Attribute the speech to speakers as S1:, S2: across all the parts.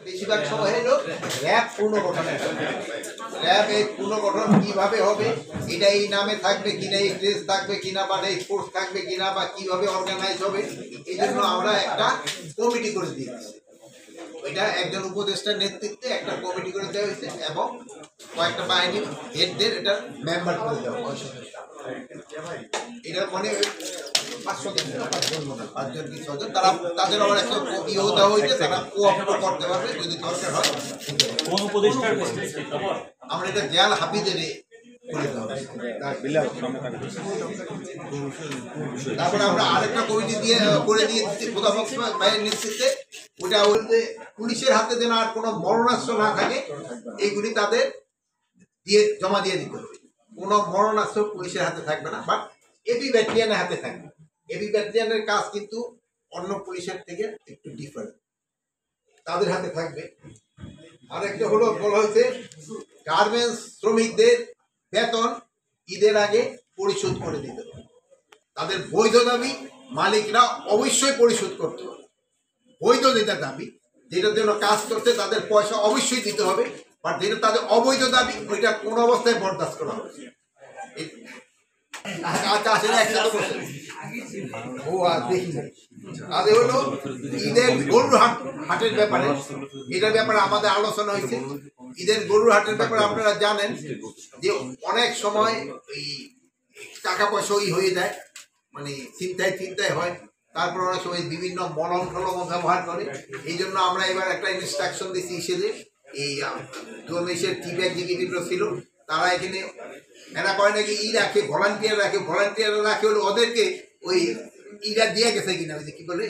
S1: বেশিরভাগ সময় হলো র্যাব পুনর্গঠনের র্যাব এই পুনর্গঠন কিভাবে হবে, এটা এই নামে থাকবে কিনা, এই ড্রেস থাকবে কিনা, বা এই ফোর্স থাকবে কিনা, বা কিভাবে অর্গানাইজ হবে, এই জন্য আমরা একটা কমিটি করে দিয়েছি। এটা একজন উপদেষ্টার নেতৃত্বে একটা কমিটি করে দেওয়া হয়েছে এবং কয়েকটা বাহিনীর হেডদের এটা মেম্বার করে দেওয়া হয়েছে। এটা মানে 500 কি 6জন, তারা তাদের আবার একটা ইয়ে দেওয়া হয়েছে, তারা কোঅপারেট করতে পারবে যদি দরকার হয়।
S2: কোন উপদেষ্টার
S1: আমরা এটা জেল হাফিজের করে দেওয়া হয়েছে। তারপরে আমরা আরেকটা কমিটি দিয়ে করে দিয়ে দিচ্ছি খোদাবক্স ভাইয়ের নেতৃত্বে। ওটা বলতে পুলিশের হাতে যেন আর কোনো মরণাস্ত্র না থাকে, এইগুলি তাদের দিয়ে জমা দিয়ে দিতে হবে। কোনো মরণাস্ত্র পুলিশের হাতে থাকবে না, বাট এবি ব্যাটালিয়ানের হাতে থাকবে। এবি ব্যাটালিয়ানের কাজ কিন্তু অন্য পুলিশের থেকে একটু ডিফারেন্ট, তাদের হাতে থাকবে। আরেকটা হলো বলা হয়েছে গার্মেন্টস শ্রমিকদের বেতন ঈদের আগে পরিশোধ করে দিতে হবে। তাদের বৈধ দাবি মালিকরা অবশ্যই পরিশোধ করতে হবে। বৈধ যেটা দাবি, যেটার জন্য কাজ করতে তাদের পয়সা অবশ্যই দিতে হবে, বাট যেটা তাদের অবৈধ দাবি ওইটা কোনো অবস্থায় বরদাস্ত করা হবে। ঈদের গরুর হাটের ব্যাপারে, এটার ব্যাপারে আমাদের আলোচনা হয়েছে। ঈদের গরুর হাটের ব্যাপারে আপনারা জানেন যে অনেক সময় এই টাকা পয়সা হয়ে যায়, মানে চিন্তায় হয়। তারপর অনেক সময় বিভিন্ন মলম টলম ব্যবহার করে। এই জন্য আমরা এবার একটা ইনস্ট্রাকশন দিচ্ছি হিসেবে, এই ডোমেশের চিফ এক্সিকিউটিভরা ছিল, তারা এখানে এরা করে নাকি রাখে, ভলান্টিয়ার রাখে হলো ওদেরকে ওই ইরা দিয়ে গেছে কিনা, ওই যে কি বলে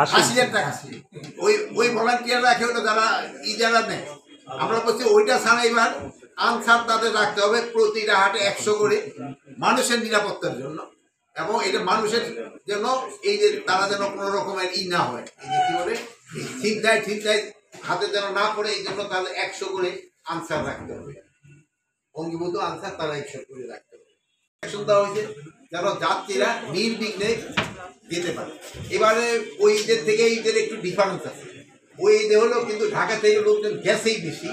S1: 80,000 টাকা, ওই ভলান্টিয়ার রাখে হলো যারা যারা নেয়। আমরা বলছি ওইটা ছাড়া এবার আনসার তাদের রাখতে হবে প্রতিটা হাটে 100 করে, মানুষের নিরাপত্তার জন্য। এবং এটা মানুষের জন্য, এই যে তারা যেন কোনো রকমের না হয়, এই যে কি বলে চিন্তায় হাতে যেন না পড়ে, এই জন্য তাদের 100 করে আনসার রাখতে হবে। অঙ্গীভূত আনসার তারা 100 করে রাখতে হবে। দেওয়া হয়েছে যেন যাত্রীরা নির্বিঘ্নে যেতে পারে। এবারে ওই ঈদের থেকে ঈদের একটু ডিফারেন্স আছে। ওই ঈদে হলো কিন্তু ঢাকা থেকে লোকজন গেছেই বেশি,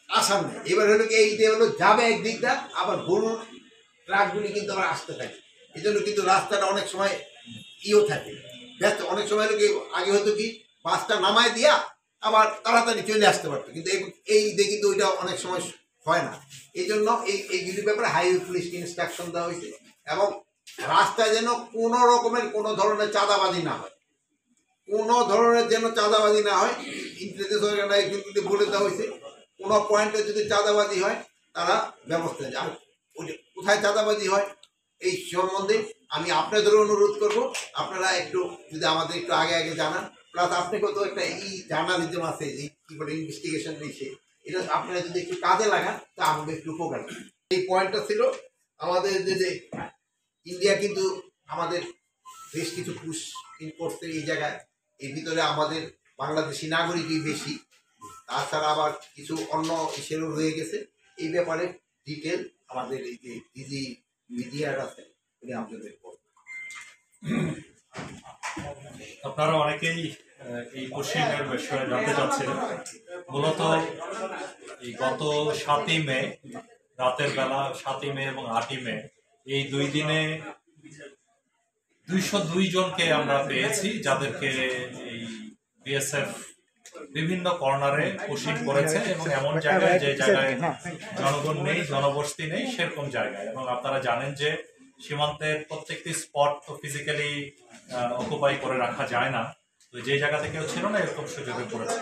S1: আসাম নেই। এবার হলো কি, এই ঈদে হলো যাবে একদিকটা, আবার গরুর ট্রাকগুলি কিন্তু আবার আসতে থাকে। এই জন্য কিন্তু রাস্তাটা অনেক সময় থাকে ব্যস্ত। অনেক সময় হলো কি, আগে হয়তো কি বাসটা নামায় দিয়া আবার তাড়াতাড়ি চলে আসতে পারতো, কিন্তু এই ঈদে কিন্তু ওইটা অনেক সময় হয় না। এই জন্য এইগুলির ব্যাপারে হাইওয়ে পুলিশকে ইনস্ট্রাকশন দেওয়া হয়েছে, এবং রাস্তায় যেন কোনো রকমের কোনো ধরনের চাঁদাবাজি না হয়, কোনো ধরনের যেন চাঁদাবাজি না হয়। ইন্টেলিজেন্স অর্গানাইজেশনকে বলে দেওয়া হয়েছে কোনো পয়েন্টে যদি চাঁদাবাজি হয় তারা ব্যবস্থা নেয়। আর ওই কোথায় চাঁদাবাজি হয় এই সম্বন্ধে আমি আপনাদেরও অনুরোধ করব, আপনারা একটু যদি আমাদের একটু আগে জানান। প্লাস আপনাকেও তো একটা জার্নালিজম আছে, যে কি বলে ইনভেস্টিগেশন দিচ্ছে, এটা আপনারা যদি একটু কাজে লাগান তা আমাদের একটু উপকার। এই পয়েন্টটা ছিল আমাদের যে ইন্ডিয়া কিন্তু আমাদের বেশ কিছু পুশ ইন করছে এই জায়গায়। এর ভিতরে আমাদের বাংলাদেশি নাগরিকই বেশি, তাছাড়া আবার কিছু অন্য ইস্যুও রয়ে গেছে। এই ব্যাপারে ডিটেল আমাদের এই যে ডিজি মিডিয়ার আছে উনি আপনাদের
S2: আপনারা অনেকেই এই কোশ্চেনের বিষয়ে জানতে চাচ্ছিলেন। মূলত এই গত 7ই মে রাতের বেলা, 7ই মে এবং 8ই মে এই 2 দিনে 202 জনকে আমরা পেয়েছি, যাদেরকে এই বিএসএফ বিভিন্ন কর্নারে পুশিং করেছে, এবং এমন জায়গায় যে জায়গায় জনগণ নেই, জনবসতি নেই, সেরকম জায়গায়। এবং আপনারা জানেন যে সীমান্তের প্রত্যেকটি স্পট তো ফিজিক্যালি অকুপাই করে রাখা যায় না, তো যে জায়গা থেকে ছিল না এরকম সুযোগে পড়েছে।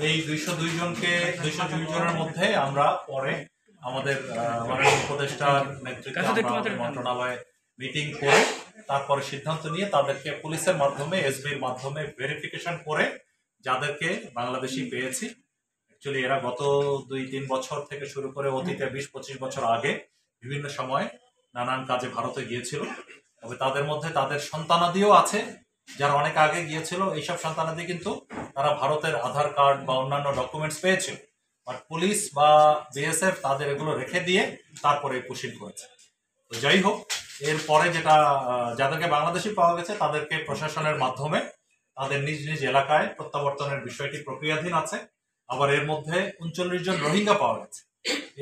S2: এই 202 জনের মধ্যে আমরা পরে আমাদের মাননীয় উপদেষ্টার নেতৃত্বে মন্ত্রণালয়ে মিটিং করে তারপরে সিদ্ধান্ত নিয়ে তাদেরকে পুলিশের মাধ্যমে, এসবির মাধ্যমে ভেরিফিকেশন করে যাদেরকে বাংলাদেশি পেয়েছি। অ্যাকচুয়ালি এরা গত 2-3 বছর থেকে শুরু করে অতীতে 20-25 বছর আগে বিভিন্ন সময় নানান কাজে ভারতে গিয়েছিল। তবে তাদের মধ্যে তাদের সন্তানাদিও আছে যারা অনেক আগে গিয়েছিল। এইসব সন্তানাদি কিন্তু তারা ভারতের আধার কার্ড বা অন্যান্য ডকুমেন্টস পেয়েছিল, বাট পুলিশ বা বিএসএফ তাদের এগুলো রেখে দিয়ে তারপরে পুশিং করেছে। তো যাই হোক, এরপরে যেটা যাদেরকে বাংলাদেশি পাওয়া গেছে তাদেরকে প্রশাসনের মাধ্যমে তাদের নিজ নিজ এলাকায় প্রত্যাবর্তনের বিষয়টি প্রক্রিয়াধীন আছে। আবার এর মধ্যে 39 জন রোহিঙ্গা পাওয়া গেছে।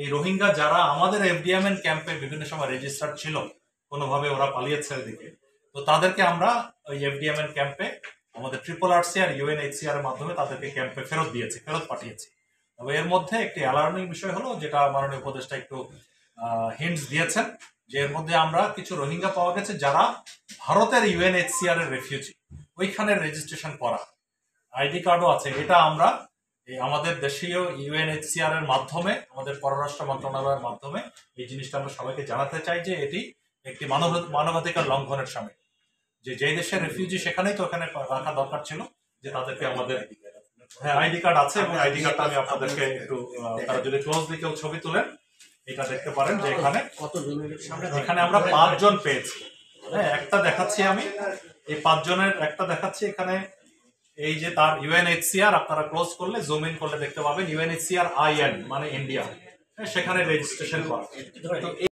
S2: এই রোহিঙ্গা যারা আমাদের এফডিএমএন ক্যাম্পে বিভিন্ন সময় রেজিস্টার্ড ছিল, কোনোভাবে ওরা পালিয়েছে ওইদিকে, তো তাদেরকে আমরা ওই এফডিএমএন ক্যাম্পে আমাদের RRRC আর UNHCR এর মাধ্যমে তাদেরকে ক্যাম্পে ফেরত পাঠিয়েছি। তবে এর মধ্যে একটি অ্যালার্মিং বিষয় হলো, যেটা মাননীয় উপদেষ্টা একটু হিন্টস দিয়েছেন, যে এর মধ্যে আমরা কিছু রোহিঙ্গা পাওয়া গেছে যারা ভারতের UNHCR এর রেফিউজি, ওইখানে রেজিস্ট্রেশন করা, আইডি কার্ডও আছে। এটা আমরা আমাদের দেশীয় UNHCR এর মাধ্যমে, আমাদের পররাষ্ট্র মন্ত্রণালয়ের মাধ্যমে এই জিনিসটা আমরা সবাইকে জানাতে চাই যে এটি একটি মানবাধিকার লঙ্ঘনের সামিল। যে দেশের রেফিউজি সেখানেই তো ওখানে রাখা দরকার ছিল, যে তাদেরকে আমাদের আইডি কার্ড আছে, এবং আইডি কার্ডটা আমি আপনাদেরকে একটু, তারা যদি ক্লোজলি কেউ ছবি তুলেন এটা দেখতে পারেন যে এখানে আমরা 5 জন পেয়েছি। হ্যাঁ, একটা দেখাচ্ছি আমি, এই 5 জনের একটা দেখাচ্ছি এখানে। এই যে তার UNHCR, আপনারা ক্লোজ করলে, জুম ইন করলে দেখতে পাবেন UNHCR IN মানে ইন্ডিয়া, সেখানে রেজিস্ট্রেশন করা।